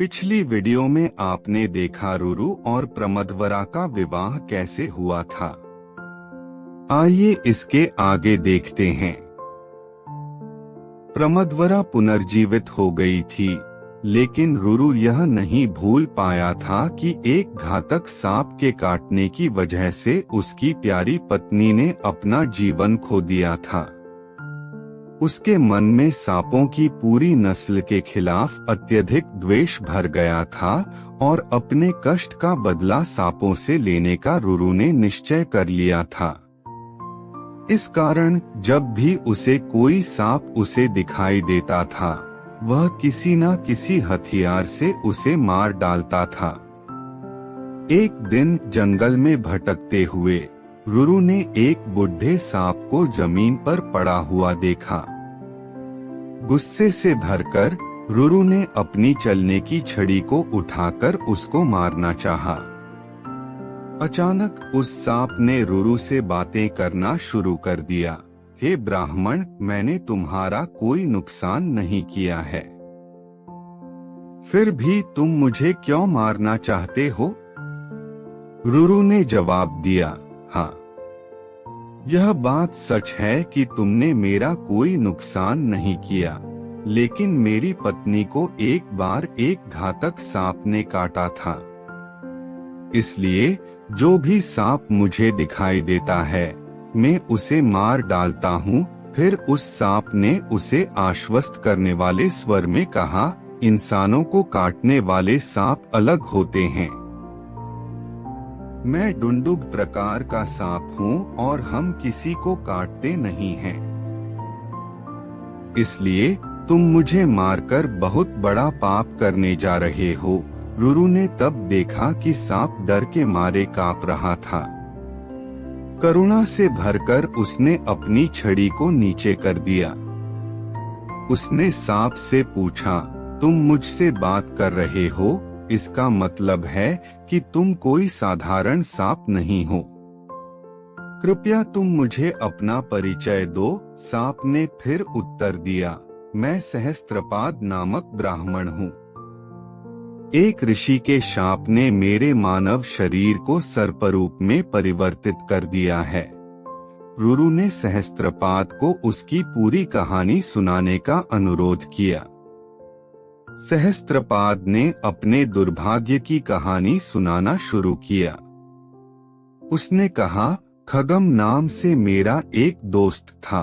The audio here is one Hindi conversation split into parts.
पिछली वीडियो में आपने देखा रुरु और प्रमदवरा का विवाह कैसे हुआ था। आइए इसके आगे देखते हैं। प्रमदवरा पुनर्जीवित हो गई थी, लेकिन रुरु यह नहीं भूल पाया था कि एक घातक सांप के काटने की वजह से उसकी प्यारी पत्नी ने अपना जीवन खो दिया था। उसके मन में सांपों की पूरी नस्ल के खिलाफ अत्यधिक द्वेष भर गया था और अपने कष्ट का बदला सांपों से लेने का रुरु ने निश्चय कर लिया था। इस कारण जब भी उसे कोई सांप उसे दिखाई देता था, वह किसी न किसी हथियार से उसे मार डालता था। एक दिन जंगल में भटकते हुए रुरु ने एक बुढ़े सांप को जमीन पर पड़ा हुआ देखा। गुस्से से भरकर रुरु ने अपनी चलने की छड़ी को उठाकर उसको मारना चाहा। अचानक उस सांप ने रुरु से बातें करना शुरू कर दिया। हे ब्राह्मण, मैंने तुम्हारा कोई नुकसान नहीं किया है, फिर भी तुम मुझे क्यों मारना चाहते हो? रुरु ने जवाब दिया, हाँ, यह बात सच है कि तुमने मेरा कोई नुकसान नहीं किया, लेकिन मेरी पत्नी को एक बार एक घातक सांप ने काटा था। इसलिए जो भी सांप मुझे दिखाई देता है, मैं उसे मार डालता हूँ। फिर उस सांप ने उसे आश्वस्त करने वाले स्वर में कहा, इंसानों को काटने वाले सांप अलग होते हैं। मैं डुंडुग प्रकार का सांप हूँ और हम किसी को काटते नहीं हैं। इसलिए तुम मुझे मारकर बहुत बड़ा पाप करने जा रहे हो। रुरु ने तब देखा कि सांप डर के मारे कांप रहा था। करुणा से भरकर उसने अपनी छड़ी को नीचे कर दिया। उसने सांप से पूछा, तुम मुझसे बात कर रहे हो, इसका मतलब है कि तुम कोई साधारण सांप नहीं हो। कृपया तुम मुझे अपना परिचय दो। सांप ने फिर उत्तर दिया, मैं सहस्त्रपाद नामक ब्राह्मण हूँ। एक ऋषि के शाप ने मेरे मानव शरीर को सर्परूप में परिवर्तित कर दिया है। रुरु ने सहस्त्रपाद को उसकी पूरी कहानी सुनाने का अनुरोध किया। सहस्त्रपाद ने अपने दुर्भाग्य की कहानी सुनाना शुरू किया। उसने कहा, खगम नाम से मेरा एक दोस्त था।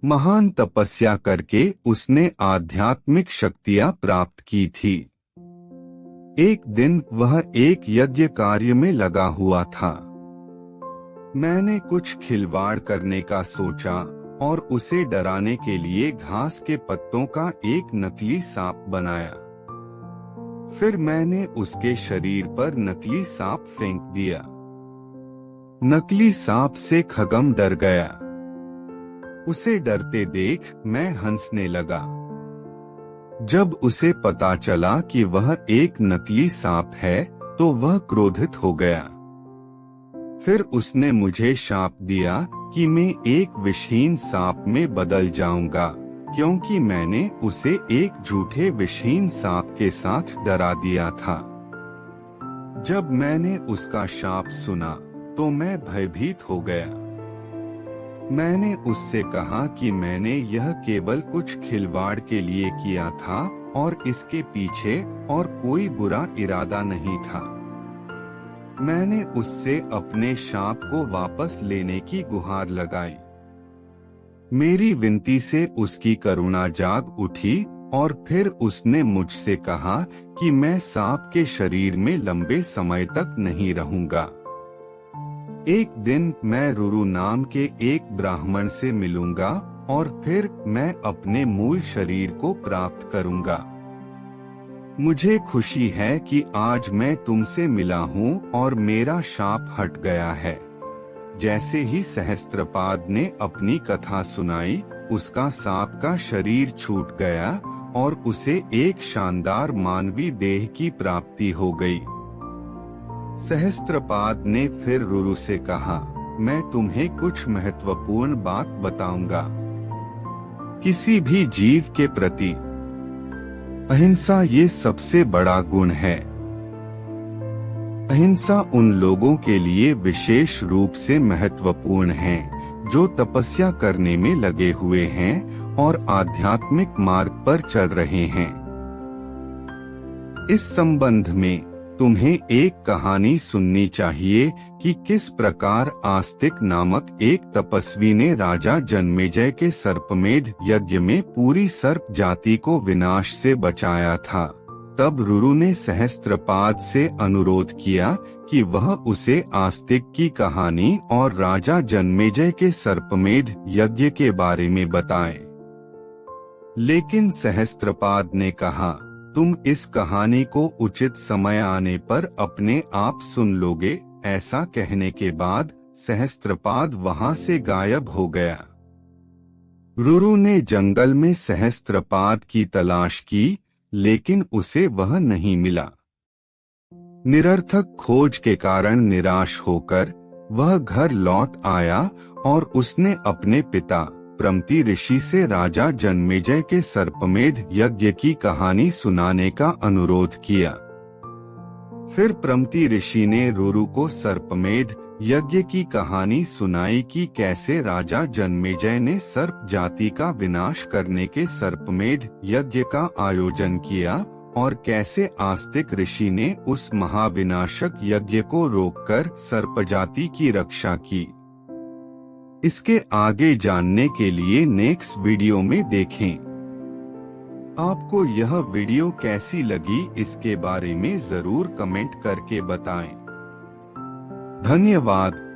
महान तपस्या करके उसने आध्यात्मिक शक्तियां प्राप्त की थी। एक दिन वह एक यज्ञ कार्य में लगा हुआ था। मैंने कुछ खिलवाड़ करने का सोचा और उसे डराने के लिए घास के पत्तों का एक नकली सांप बनाया। फिर मैंने उसके शरीर पर नकली सांप फेंक दिया। नकली सांप से खगम डर गया। उसे डरते देख मैं हंसने लगा। जब उसे पता चला कि वह एक नकली सांप है, तो वह क्रोधित हो गया। फिर उसने मुझे शाप दिया कि मैं एक विषहीन सांप में बदल जाऊंगा, क्योंकि मैंने उसे एक झूठे विषहीन सांप के साथ डरा दिया था। जब मैंने उसका शाप सुना तो मैं भयभीत हो गया। मैंने उससे कहा कि मैंने यह केवल कुछ खिलवाड़ के लिए किया था और इसके पीछे और कोई बुरा इरादा नहीं था। मैंने उससे अपने शाप को वापस लेने की गुहार लगाई। मेरी विनती से उसकी करुणा जाग उठी और फिर उसने मुझसे कहा कि मैं सांप के शरीर में लंबे समय तक नहीं रहूंगा। एक दिन मैं रुरु नाम के एक ब्राह्मण से मिलूंगा और फिर मैं अपने मूल शरीर को प्राप्त करूंगा। मुझे खुशी है कि आज मैं तुमसे मिला हूँ और मेरा शाप हट गया है। जैसे ही सहस्त्रपाद ने अपनी कथा सुनाई, उसका सांप का शरीर छूट गया और उसे एक शानदार मानवीय देह की प्राप्ति हो गई। सहस्त्रपाद ने फिर रुरु से कहा, मैं तुम्हें कुछ महत्वपूर्ण बात बताऊंगा। किसी भी जीव के प्रति अहिंसा ये सबसे बड़ा गुण है। अहिंसा उन लोगों के लिए विशेष रूप से महत्वपूर्ण है जो तपस्या करने में लगे हुए हैं और आध्यात्मिक मार्ग पर चल रहे हैं। इस संबंध में तुम्हें एक कहानी सुननी चाहिए कि किस प्रकार आस्तिक नामक एक तपस्वी ने राजा जन्मेजय के सर्पमेध यज्ञ में पूरी सर्प जाति को विनाश से बचाया था। तब रुरु ने सहस्त्रपाद से अनुरोध किया कि वह उसे आस्तिक की कहानी और राजा जन्मेजय के सर्पमेध यज्ञ के बारे में बताए। लेकिन सहस्त्रपाद ने कहा, तुम इस कहानी को उचित समय आने पर अपने आप सुन लोगे। ऐसा कहने के बाद सहस्त्रपाद वहां से गायब हो गया। रुरु ने जंगल में सहस्त्रपाद की तलाश की, लेकिन उसे वह नहीं मिला। निरर्थक खोज के कारण निराश होकर वह घर लौट आया और उसने अपने पिता प्रमति ऋषि से राजा जन्मेजय के सर्पमेध यज्ञ की कहानी सुनाने का अनुरोध किया। फिर प्रमति ऋषि ने रुरु को सर्पमेध यज्ञ की कहानी सुनाई कि कैसे राजा जन्मेजय ने सर्प जाति का विनाश करने के सर्पमेध यज्ञ का आयोजन किया और कैसे आस्तिक ऋषि ने उस महाविनाशक यज्ञ को रोककर सर्प जाति की रक्षा की। इसके आगे जानने के लिए नेक्स्ट वीडियो में देखें। आपको यह वीडियो कैसी लगी इसके बारे में जरूर कमेंट करके बताएं। धन्यवाद।